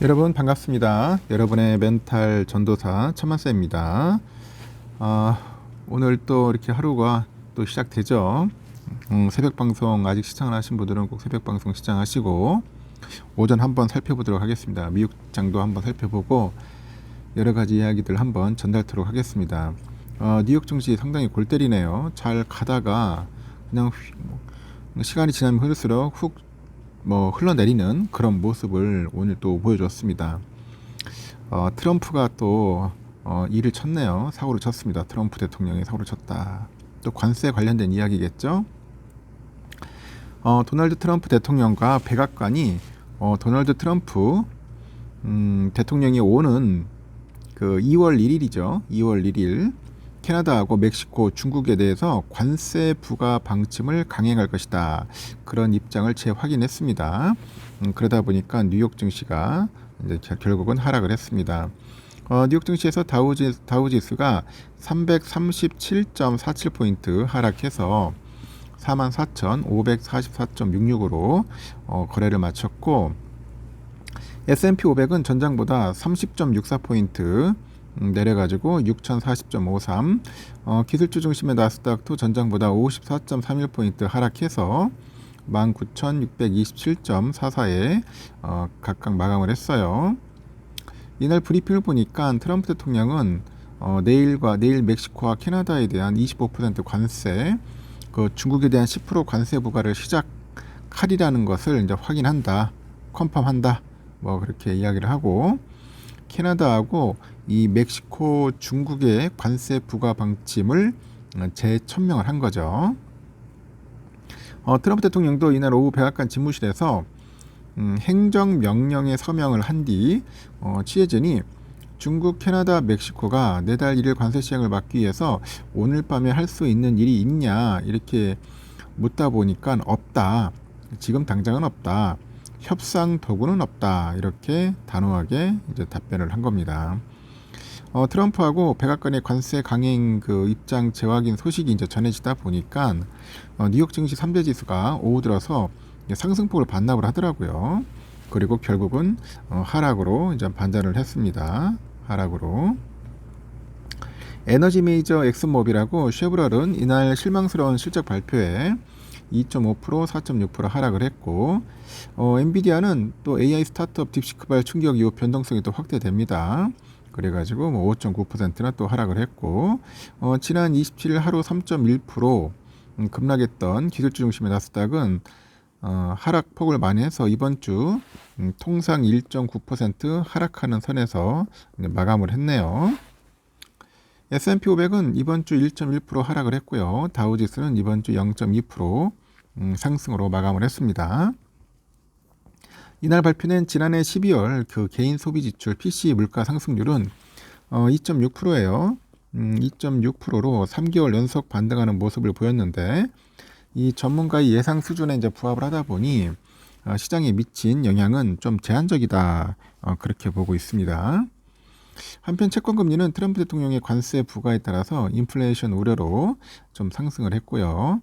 여러분 반갑습니다. 여러분의 멘탈 전도사 천만세입니다. 오늘 또 이렇게 하루가 또 시작되죠. 새벽 방송 아직 시청을 하신 분들은 꼭 새벽 방송 시청하시고 오전 한번 살펴보도록 하겠습니다. 미국장도 한번 살펴보고 여러 가지 이야기들 한번 전달토록 하겠습니다. 뉴욕 증시 상당히 골 때리네요. 잘 가다가 그냥 시간이 지나면 흐를수록 훅 흘러내리는 그런 모습을 오늘 또 보여줬습니다. 트럼프가 또 일을 쳤네요. 사고를 쳤습니다. 트럼프 대통령이 사고를 쳤다. 또 관세 관련된 이야기겠죠. 도널드 트럼프 대통령과 백악관이 도널드 트럼프 대통령이 오는 그 2월 1일이죠. 2월 1일 캐나다하고 멕시코, 중국에 대해서 관세 부과 방침을 강행할 것이다. 그런 입장을 재확인했습니다. 그러다 보니까 뉴욕 증시가 이제 결국은 하락을 했습니다. 뉴욕 증시에서 다우지수가 337.47포인트 하락해서 44,544.66으로 거래를 마쳤고, S&P 500은 전장보다 30.64포인트 내려가지고 6040.53, 기술주 중심의 나스닥도 전장보다 54.31포인트 하락해서 19,627.44에 각각 마감을 했어요. 이날 브리핑을 보니까 트럼프 대통령은 내일 멕시코와 캐나다에 대한 25% 관세, 그 중국에 대한 10% 관세 부과를 시작하리라는 것을 이제 확인한다, 컨펌한다, 그렇게 이야기를 하고, 캐나다하고 이 멕시코, 중국의 관세 부과 방침을 재천명을 한 거죠. 트럼프 대통령도 이날 오후 백악관 집무실에서 행정명령에 서명을 한 뒤 취재진이 중국, 캐나다, 멕시코가 내달 1일 관세 시행을 막기 위해서 오늘 밤에 할 수 있는 일이 있냐 이렇게 묻다 보니까 없다. 지금 당장은 없다. 협상 도구는 없다. 이렇게 단호하게 이제 답변을 한 겁니다. 트럼프하고 백악관의 관세 강행 그 입장 재확인 소식이 이제 전해지다 보니까 뉴욕 증시 3대 지수가 오후 들어서 상승폭을 반납을 하더라고요. 그리고 결국은 하락으로 이제 반전을 했습니다. 하락으로. 에너지 메이저 엑슨모빌하고 쉐브럴은 이날 실망스러운 실적 발표에 2.5%, 4.6% 하락을 했고, 엔비디아는 또 AI 스타트업 딥시크발 충격 이후 변동성이 또 확대됩니다. 그래가지고 5.9%나 또 하락을 했고, 지난 27일 하루 3.1% 급락했던 기술주 중심의 나스닥은 하락폭을 만회해서 이번 주 통상 1.9% 하락하는 선에서 마감을 했네요. S&P 500은 이번 주 1.1% 하락을 했고요. 다우지수는 이번 주 0.2% 상승으로 마감을 했습니다. 이날 발표된 지난해 12월 그 개인 소비 지출 PCE 물가 상승률은 2.6%예요. 2.6%로 3개월 연속 반등하는 모습을 보였는데, 이 전문가의 예상 수준에 이제 부합을 하다 보니 시장에 미친 영향은 좀 제한적이다. 그렇게 보고 있습니다. 한편 채권금리는 트럼프 대통령의 관세 부과에 따라서 인플레이션 우려로 좀 상승을 했고요.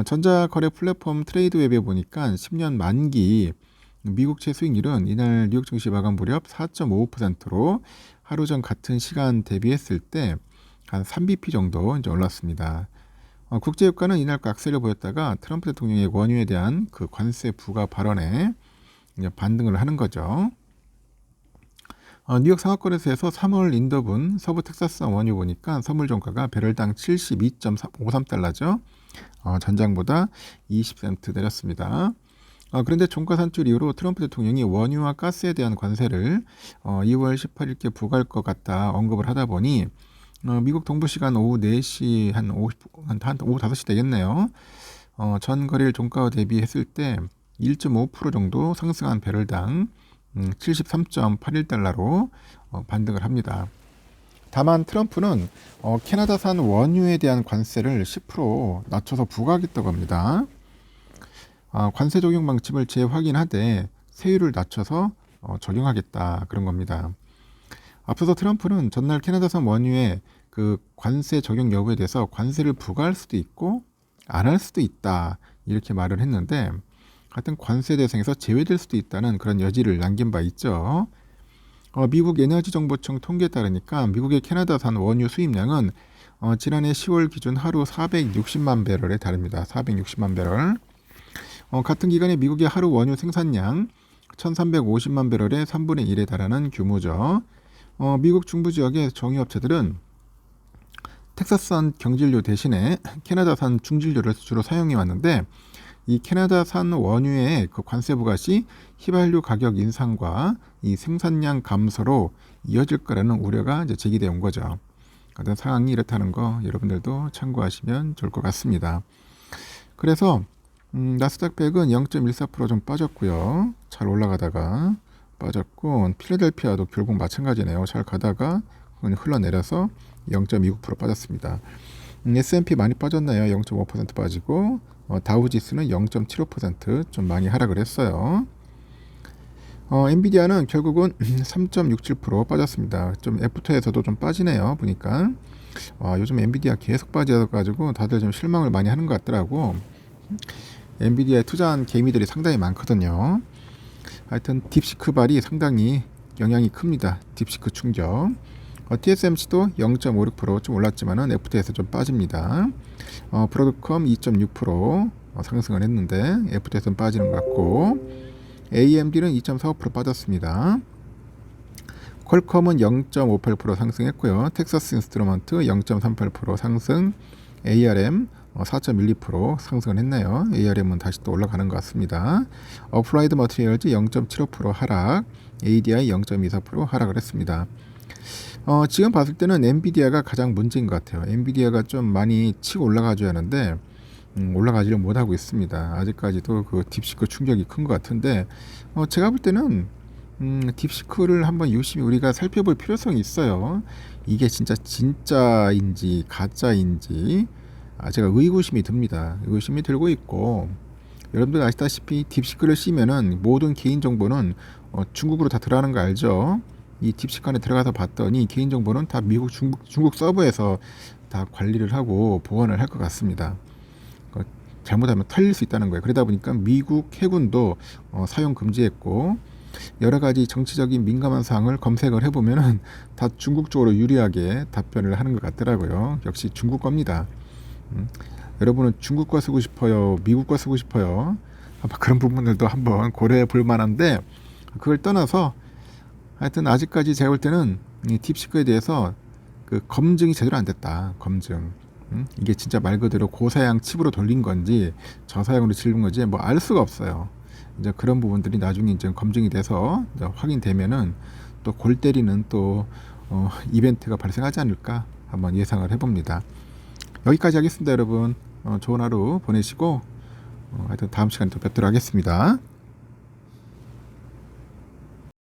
전자거래 플랫폼 트레이드웹에 보니까 10년 만기 미국채 수익률은 이날 뉴욕 증시 마감 무렵 4.55%로 하루 전 같은 시간 대비했을 때 한 3bp 정도 이제 올랐습니다. 국제유가는 이날 악세를 보였다가 트럼프 대통령의 원유에 대한 그 관세 부과 발언에 이제 반등을 하는 거죠. 뉴욕 상하거래소에서 3월 인더분 서부 텍사스산 원유 보니까 선물 종가가 배럴당 72.53달러죠. 전장보다 20센트 내렸습니다. 그런데 종가 산출 이후로 트럼프 대통령이 원유와 가스에 대한 관세를 2월 18일께 부과할 것 같다 언급을 하다 보니 미국 동부 시간 오후 4시 한 오후 5시 되겠네요. 전 거래일 종가와 대비했을 때 1.5% 정도 상승한 배럴당 73.81달러로 반등을 합니다. 다만 트럼프는 캐나다산 원유에 대한 관세를 10% 낮춰서 부과하겠다고 합니다. 관세 적용 방침을 재확인하되 세율을 낮춰서 적용하겠다 그런 겁니다. 앞서서 트럼프는 전날 캐나다산 원유의 그 관세 적용 여부에 대해서 관세를 부과할 수도 있고 안 할 수도 있다 이렇게 말을 했는데, 같은 관세 대상에서 제외될 수도 있다는 그런 여지를 남긴 바 있죠. 미국 에너지정보청 통계에 따르니까 미국의 캐나다산 원유 수입량은 지난해 10월 기준 하루 460만 배럴에 달합니다. 460만 배럴. 같은 기간에 미국의 하루 원유 생산량 1350만 배럴의 3분의 1에 달하는 규모죠. 미국 중부 지역의 정유업체들은 텍사스산 경질료 대신에 캐나다산 중질료를 주로 사용해 왔는데, 이 캐나다산 원유의 그 관세 부과 시 휘발유 가격 인상과 이 생산량 감소로 이어질 거라는 우려가 이제 제기되어 온 거죠. 어떤 상황이 이렇다는 거 여러분들도 참고하시면 좋을 것 같습니다. 그래서 나스닥 100은 0.14% 좀 빠졌고요. 잘 올라가다가 빠졌고, 필라델피아도 결국 마찬가지네요. 잘 가다가 흘러내려서 0.29% 빠졌습니다. S&P 많이 빠졌나요? 0.5% 빠지고, 다우지수는 0.75% 좀 많이 하락을 했어요. 엔비디아는 결국은 3.67% 빠졌습니다. 좀 애프터에서도 좀 빠지네요. 보니까 요즘 엔비디아 계속 빠져가지고 다들 좀 실망을 많이 하는 것 같더라고. 엔비디아에 투자한 개미들이 상당히 많거든요. 하여튼 딥시크발이 상당히 영향이 큽니다. 딥시크 충격. TSMC도 0.56% 좀 올랐지만은 FT에서 좀 빠집니다. 브로드컴 2.6% 상승을 했는데 FT에서는 빠지는 것 같고, AMD는 2.45% 빠졌습니다. 퀄컴은 0.58% 상승했고요. 텍사스 인스트루먼트 0.38% 상승, ARM 4.12% 상승을 했네요. ARM은 다시 또 올라가는 것 같습니다. 어플라이드 머티리얼즈 0.75% 하락, ADI 0.24% 하락을 했습니다. 지금 봤을 때는 엔비디아가 가장 문제인 것 같아요. 엔비디아가 좀 많이 치고 올라가줘야 하는데 올라가지를 못하고 있습니다. 아직까지도 그 딥시크 충격이 큰 것 같은데, 제가 볼 때는 딥시크를 한번 유심히 우리가 살펴볼 필요성이 있어요. 이게 진짜인지 가짜인지 제가 의구심이 듭니다. 의구심이 들고 있고, 여러분들 아시다시피 딥시크를 씌면은 모든 개인정보는 중국으로 다 들어가는 거 알죠? 이 딥시크 안에 들어가서 봤더니 개인정보는 다 미국, 중국 서버에서 다 관리를 하고 보관을 할 것 같습니다. 잘못하면 털릴 수 있다는 거예요. 그러다 보니까 미국 해군도 사용 금지했고, 여러 가지 정치적인 민감한 사항을 검색을 해보면은 다 중국 쪽으로 유리하게 답변을 하는 것 같더라고요. 역시 중국 겁니다. 여러분은 중국 거 쓰고 싶어요? 미국 거 쓰고 싶어요? 아마 그런 부분들도 한번 고려해 볼 만한데, 그걸 떠나서 하여튼 아직까지 제가 볼 때는 이 딥시크에 대해서 그 검증이 제대로 안 됐다. 검증. 이게 진짜 말 그대로 고사양 칩으로 돌린 건지 저사양으로 질린 건지 뭐 알 수가 없어요. 이제 그런 부분들이 나중에 이제 검증이 돼서 이제 확인되면은 또 골 때리는 또 이벤트가 발생하지 않을까 한번 예상을 해봅니다. 여기까지 하겠습니다, 여러분. 좋은 하루 보내시고 하여튼 다음 시간에 또 뵙도록 하겠습니다.